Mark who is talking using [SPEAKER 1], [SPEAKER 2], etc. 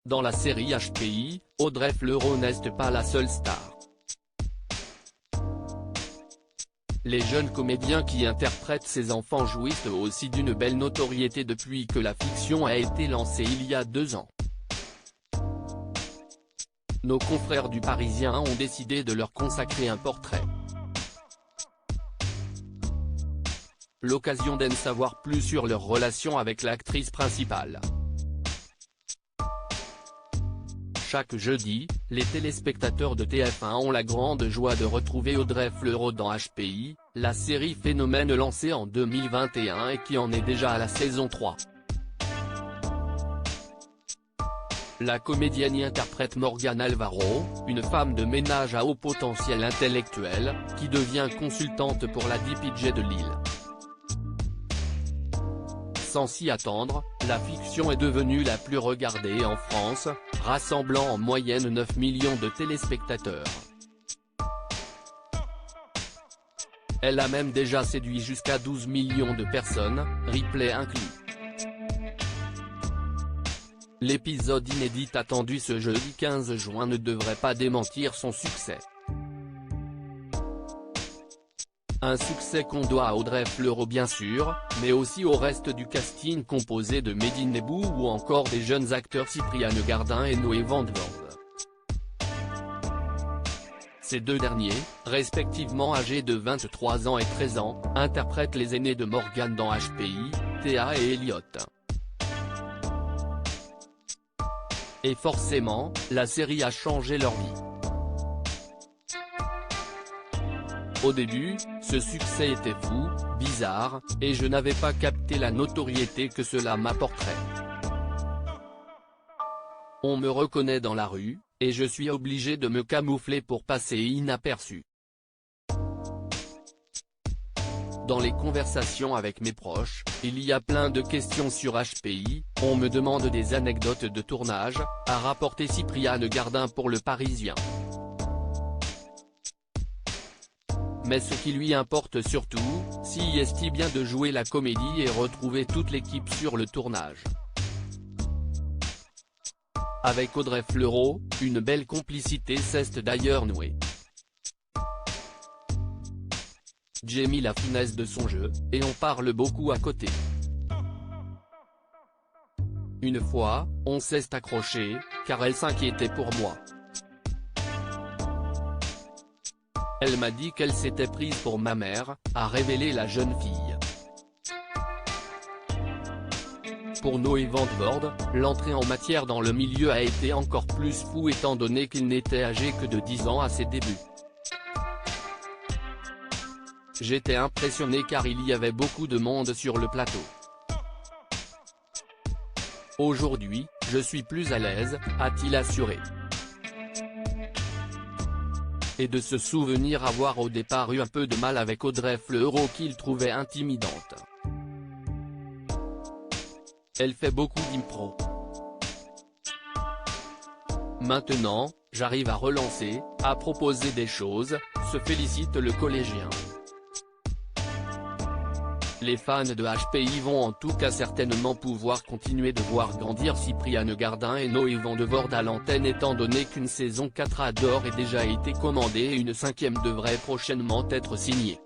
[SPEAKER 1] Dans la série HPI, Audrey Fleurot n'est pas la seule star. Les jeunes comédiens qui interprètent ces enfants jouissent aussi d'une belle notoriété depuis que la fiction a été lancée il y a 2 ans. Nos confrères du Parisien ont décidé de leur consacrer un portrait. L'occasion d'en savoir plus sur leur relation avec l'actrice principale. Chaque jeudi, les téléspectateurs de TF1 ont la grande joie de retrouver Audrey Fleurot dans HPI, la série phénomène lancée en 2021 et qui en est déjà à la saison 3. La comédienne y interprète Morgane Alvaro, une femme de ménage à haut potentiel intellectuel, qui devient consultante pour la DPJ de Lille. Sans s'y attendre, la fiction est devenue la plus regardée en France, rassemblant en moyenne 9 millions de téléspectateurs. Elle a même déjà séduit jusqu'à 12 millions de personnes, replay inclus. L'épisode inédit attendu ce jeudi 15 juin ne devrait pas démentir son succès. Un succès qu'on doit à Audrey Fleurot bien sûr, mais aussi au reste du casting composé de Mehdi Nebou ou encore des jeunes acteurs Cypriane Gardin et Noé Vandvoorde. Ces deux derniers, respectivement âgés de 23 ans et 13 ans, interprètent les aînés de Morgane dans HPI, Théa et Elliot. Et forcément, la série a changé leur vie. Au début, ce succès était fou, bizarre, et je n'avais pas capté la notoriété que cela m'apporterait. On me reconnaît dans la rue, et je suis obligé de me camoufler pour passer inaperçu. Dans les conversations avec mes proches, il y a plein de questions sur HPI, on me demande des anecdotes de tournage, a rapporté Cypriane Gardin pour Le Parisien. Mais ce qui lui importe surtout, si est bien de jouer la comédie et retrouver toute l'équipe sur le tournage. Avec Audrey Fleurot, une belle complicité s'est d'ailleurs nouée. J'aime la finesse de son jeu, et on parle beaucoup à côté. Une fois, on s'est accroché, car elle s'inquiétait pour moi. Elle m'a dit qu'elle s'était prise pour ma mère, a révélé la jeune fille. Pour Noé Vandvoorde, l'entrée en matière dans le milieu a été encore plus fou étant donné qu'il n'était âgé que de 10 ans à ses débuts. J'étais impressionné car il y avait beaucoup de monde sur le plateau. Aujourd'hui, je suis plus à l'aise, a-t-il assuré. Et de se souvenir avoir au départ eu un peu de mal avec Audrey Fleurot qu'il trouvait intimidante. Elle fait beaucoup d'impro. Maintenant, j'arrive à relancer, à proposer des choses, se félicite le collégien. Les fans de HPI vont en tout cas certainement pouvoir continuer de voir grandir Cypriane Gardin et Noé Vandvoorde à l'antenne étant donné qu'une saison 4 a d'ores et déjà été commandée et une 5e devrait prochainement être signée.